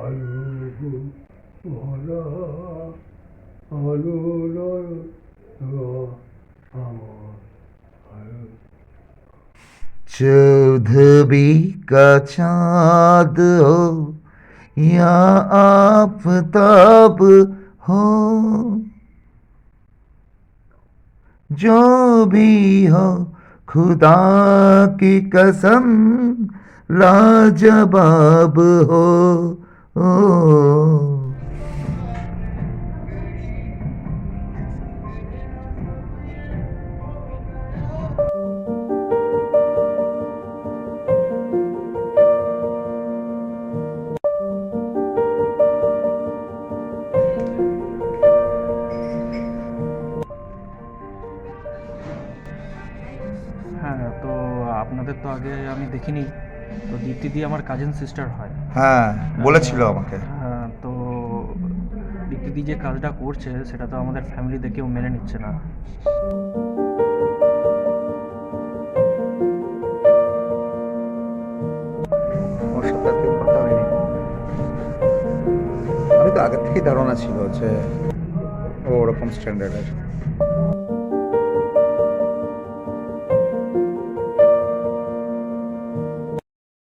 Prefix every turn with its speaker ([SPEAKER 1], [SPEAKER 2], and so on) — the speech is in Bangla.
[SPEAKER 1] আলু ভরা আলুর আমার আলু।
[SPEAKER 2] चौदहवी का चाँद हो या आफताब हो, जो भी हो खुदा की कसम लाजवाब हो।
[SPEAKER 3] হ্যাঁ, তো আপনাদের তো আগে আমি দেখিনি। তো দীপ্তিদি আমার কাজিন সিস্টার হয়।
[SPEAKER 2] হ্যাঁ, বলেছিল আমাকে।
[SPEAKER 3] হ্যাঁ, তো দীপ্তিদি যে কাজটা করছে সেটা তো আমাদের ফ্যামিলিতে কেউ মেনে নিচ্ছে না।
[SPEAKER 2] ওর সাথে এতদিন কথা হয়নি। আমি তো আগের থেকেই ধারণা ছিল যে ও ওরকম স্ট্যান্ডার্ডের।